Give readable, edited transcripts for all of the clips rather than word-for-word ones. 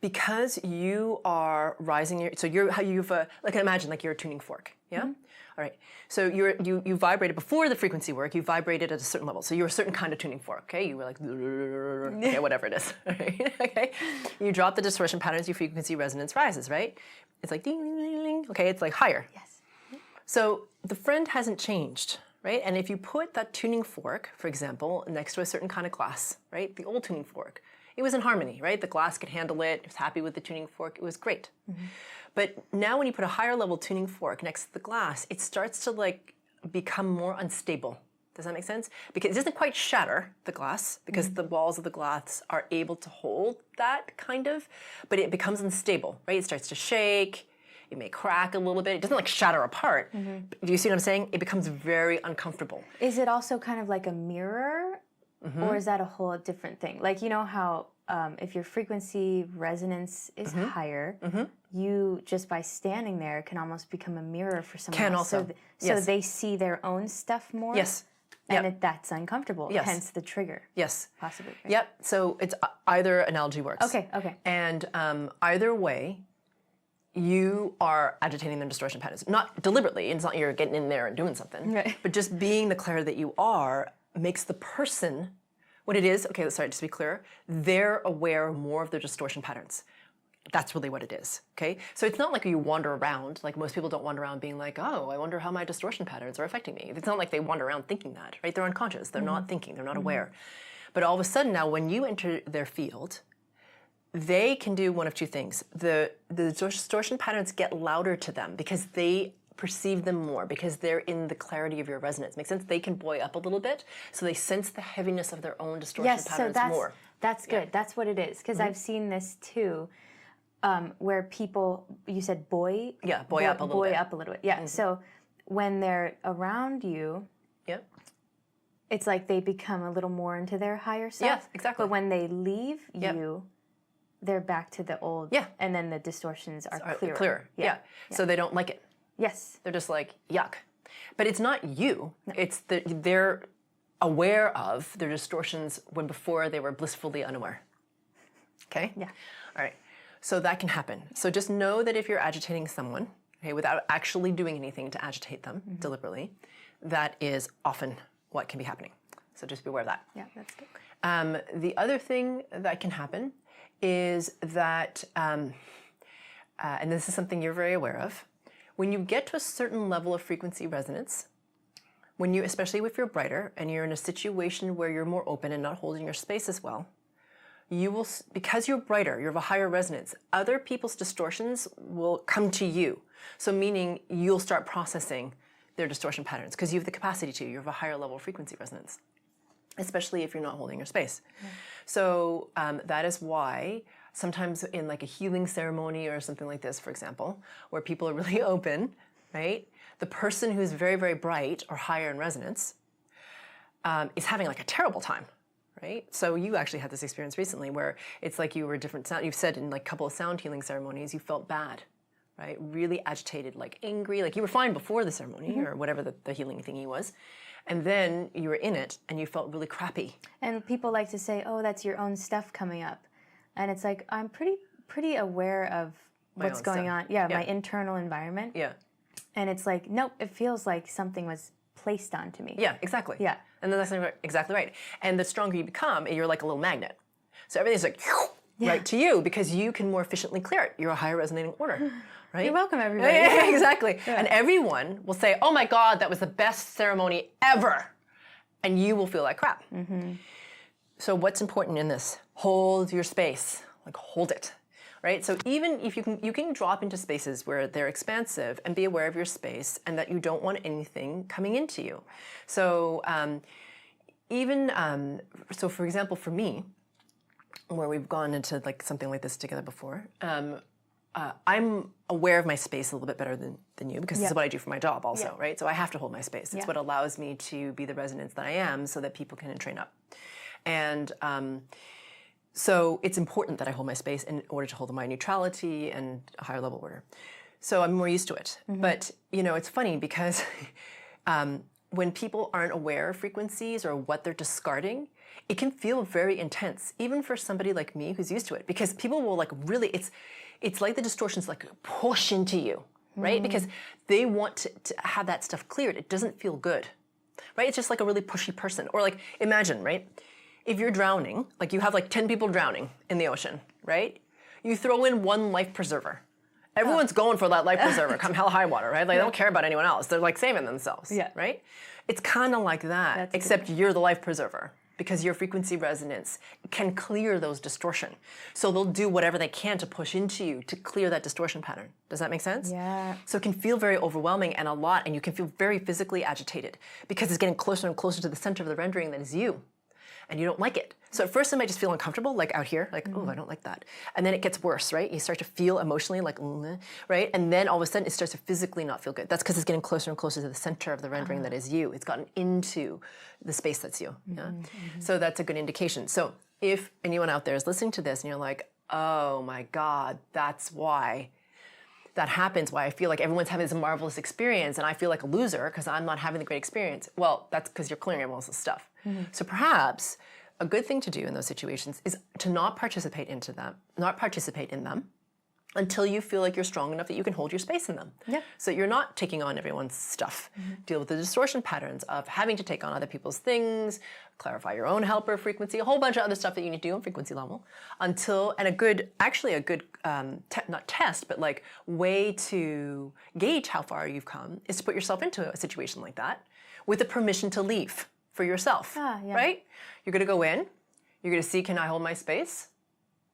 because you are rising your, so you've like imagine like you're a tuning fork, yeah? All right, so you vibrated before the frequency work, you vibrated at a certain level. So you're a certain kind of tuning fork, okay? You were like, okay, whatever it is, right? Okay? You drop the distortion patterns, your frequency resonance rises, right? It's like ding, ding, ding, ding, okay? It's like higher. Yes. So the friend hasn't changed, right? And if you put that tuning fork, for example, next to a certain kind of glass, right? The old tuning fork, it was in harmony, right? The glass could handle it, it was happy with the tuning fork, it was great. But now when you put a higher level tuning fork next to the glass, it starts to like become more unstable. Does that make sense? Because it doesn't quite shatter the glass, because the walls of the glass are able to hold that kind of, but it becomes unstable, right? It starts to shake, it may crack a little bit. It doesn't like shatter apart. Do you see what I'm saying? It becomes very uncomfortable. Is it also kind of like a mirror? Or is that a whole different thing? Like, you know how if your frequency resonance is higher, you just by standing there can almost become a mirror for someone else. Also. So they see their own stuff more? Yes. And that's uncomfortable, hence the trigger. Yes. Possibly. Right? Yep. So it's either analogy works. Okay, okay. And either way, you are agitating their distortion patterns. Not deliberately, it's not you're getting in there and doing something. Right. But just being the clair that you are makes the person, what it is, okay, sorry, just to be clear, they're aware more of their distortion patterns. That's really what it is, okay? So it's not like you wander around, like most people don't wander around being like, oh, I wonder how my distortion patterns are affecting me. It's not like they wander around thinking that, right? They're unconscious, they're not thinking, they're not aware. But all of a sudden now, when you enter their field, they can do one of two things. The distortion patterns get louder to them because they perceive them more, because they're in the clarity of your resonance. Make sense? They can buoy up a little bit, so they sense the heaviness of their own distortion patterns more. That's good. That's what it is. Because I've seen this too, where people, you said buoy? Yeah, buoy up a little bit. Buoy up a little bit, yeah. So when they're around you, it's like they become a little more into their higher self. Yes, exactly. But when they leave you, they're back to the old, and then the distortions are clearer. Yeah. So they don't like it. Yes. They're just like, yuck. But it's not you. No. It's they're aware of their distortions when before they were blissfully unaware. Okay? Yeah. All right. So that can happen. So just know that if you're agitating someone, okay, without actually doing anything to agitate them deliberately, that is often what can be happening. So just be aware of that. Yeah, that's good. The other thing that can happen is that, and this is something you're very aware of, when you get to a certain level of frequency resonance, when you, especially if you're brighter and you're in a situation where you're more open and not holding your space as well, you will, because you're brighter, you have a higher resonance, other people's distortions will come to you. So meaning you'll start processing their distortion patterns because you have the capacity to, you have a higher level of frequency resonance, especially if you're not holding your space. So that is why sometimes in like a healing ceremony or something like this, for example, where people are really open, right? The person who's very, very bright or higher in resonance is having like a terrible time, right? So you actually had this experience recently where it's like you were different sound. You've said in like a couple of sound healing ceremonies, you felt bad, right? Really agitated, like angry, like you were fine before the ceremony or whatever the healing thingy was. And then you were in it and you felt really crappy. And people like to say, oh, that's your own stuff coming up. And it's like, I'm pretty aware of what's going on. Yeah, my internal environment. Yeah. And it's like, nope, it feels like something was placed onto me. Yeah, exactly. Yeah. And then that's exactly right. And the stronger you become, you're like a little magnet. So everything's like right to you because you can more efficiently clear it. You're a higher resonating order. Right? You're welcome, everybody. Yeah, exactly. Yeah. And everyone will say, oh my God, that was the best ceremony ever. And you will feel like crap. So what's important in this? Hold your space, like hold it, right? So even if you can drop into spaces where they're expansive and be aware of your space and that you don't want anything coming into you. So so for example, for me, where we've gone into like something like this together before, I'm aware of my space a little bit better than you because this is what I do for my job also, right? So I have to hold my space. It's what allows me to be the resonance that I am so that people can train up. And so it's important that I hold my space in order to hold my neutrality and a higher level order. So I'm more used to it. But, you know, it's funny because when people aren't aware of frequencies or what they're discarding, it can feel very intense, even for somebody like me who's used to it, because people will like really, it's like the distortions like push into you, right? Because they want to have that stuff cleared. It doesn't feel good, right? It's just like a really pushy person. Or like, imagine, right? If you're drowning, like you have like 10 people drowning in the ocean, right? You throw in one life preserver. Everyone's going for that life preserver, come hell high water, right? Like they don't care about anyone else. They're like saving themselves, right? It's kind of like that, except you're the life preserver because your frequency resonance can clear those distortion. So they'll do whatever they can to push into you to clear that distortion pattern. Does that make sense? Yeah. So it can feel very overwhelming and a lot, and you can feel very physically agitated because it's getting closer and closer to the center of the rendering that is you. And you don't like it. So at first it might just feel uncomfortable, like out here, like, oh, I don't like that. And then it gets worse, right? You start to feel emotionally like, right? And then all of a sudden it starts to physically not feel good. That's because it's getting closer and closer to the center of the rendering that is you. It's gotten into the space that's you. Yeah? So that's a good indication. So if anyone out there is listening to this and you're like, oh my God, that's why that happens, why I feel like everyone's having this marvelous experience and I feel like a loser because I'm not having the great experience. Well, that's because you're clearing everyone else's stuff. So perhaps a good thing to do in those situations is to not participate in them until you feel like you're strong enough that you can hold your space in them. Yeah. So you're not taking on everyone's stuff. Deal with the distortion patterns of having to take on other people's things, clarify your own helper frequency, a whole bunch of other stuff that you need to do on frequency level until, and a good not test, but like way to gauge how far you've come is to put yourself into a situation like that with the permission to leave for yourself, right? You're gonna go in, you're gonna see, can I hold my space?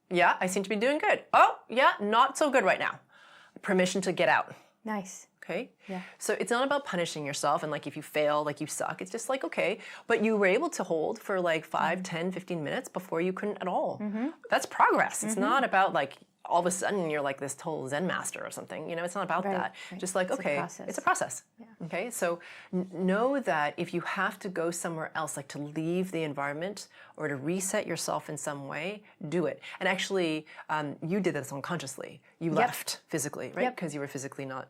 Yeah, I seem to be doing good. Oh, yeah, not so good right now. Permission to get out. Nice. Okay? Yeah. So it's not about punishing yourself and like if you fail, like you suck. It's just like, okay, but you were able to hold for like 5, 10, 15 minutes before you couldn't at all. That's progress. It's not about like all of a sudden you're like this total Zen master or something. You know, it's not about that. Right. Just like, okay, it's a process. Yeah. Okay, so know that if you have to go somewhere else, like to leave the environment or to reset yourself in some way, do it. And actually, you did this unconsciously. You left physically, right? Because you were physically not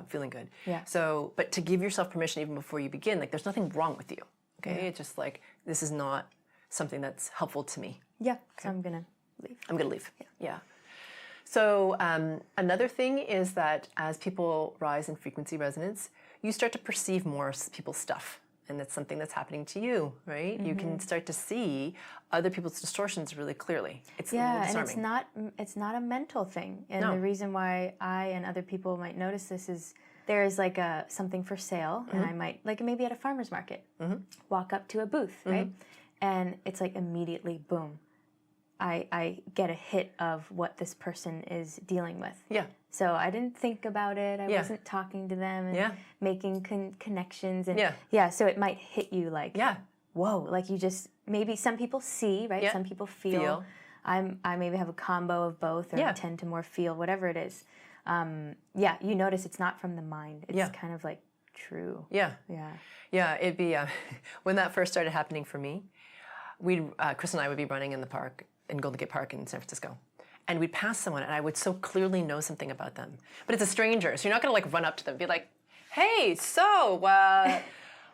feeling good. Yeah. So, but to give yourself permission even before you begin, like there's nothing wrong with you. Okay, it's just like this is not something that's helpful to me. Yeah. So I'm gonna leave. I'm gonna leave. Yeah. So another thing is that as people rise in frequency resonance, you start to perceive more people's stuff. And that's something that's happening to you, right? You can start to see other people's distortions really clearly. It's and it's not a mental thing. And the reason why I and other people might notice this is there is like something for sale, and I might, like maybe at a farmer's market, walk up to a booth, right? And it's like immediately, boom. I get a hit of what this person is dealing with. Yeah. So I didn't think about it. I wasn't talking to them and making connections. And so it might hit you like, whoa, like you just, maybe some people see, right? Some people feel. I maybe have a combo of both, or I tend to more feel, whatever it is. You notice it's not from the mind. It's kind of like true. Yeah, it'd be, when that first started happening for me, Chris and I would be running in the park, in Golden Gate Park in San Francisco. And we'd pass someone and I would so clearly know something about them. But it's a stranger, so you're not gonna like run up to them and be like, hey, so,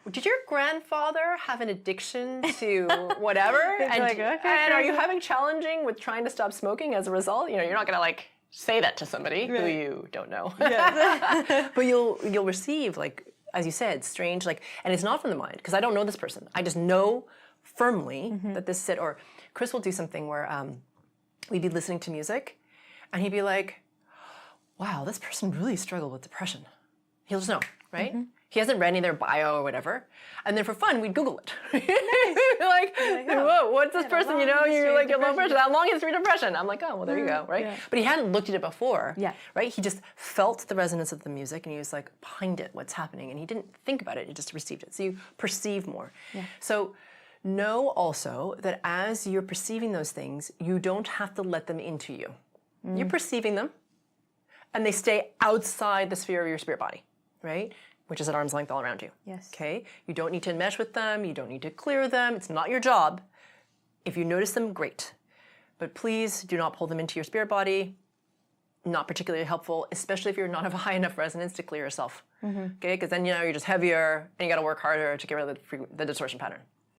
did your grandfather have an addiction to whatever? And, like, okay, and are you having challenging with trying to stop smoking as a result? You know, you're not gonna like say that to somebody who you don't know. But you'll receive, like, as you said, strange, like, and it's not from the mind, because I don't know this person. I just know firmly that this is or Chris will do something where we'd be listening to music and he'd be like, wow, this person really struggled with depression. He'll just know, right? He hasn't read any of their bio or whatever. And then for fun, we'd Google it. Whoa, what's this person, you know, you're like, a low depression, how long history of depression? I'm like, oh, well, there you go, right? But he hadn't looked at it before, right? He just felt the resonance of the music and he was like, behind it, what's happening? And he didn't think about it, he just received it. So you perceive more. So know also that as you're perceiving those things, you don't have to let them into you. You're perceiving them, and they stay outside the sphere of your spirit body, right? Which is at arm's length all around you. Yes. Okay? You don't need to mesh with them. You don't need to clear them. It's not your job. If you notice them, great. But please do not pull them into your spirit body. Not particularly helpful, especially if you're not of a high enough resonance to clear yourself. Okay? Because then, you know, you're just heavier, and you got to work harder to get rid of the distortion pattern.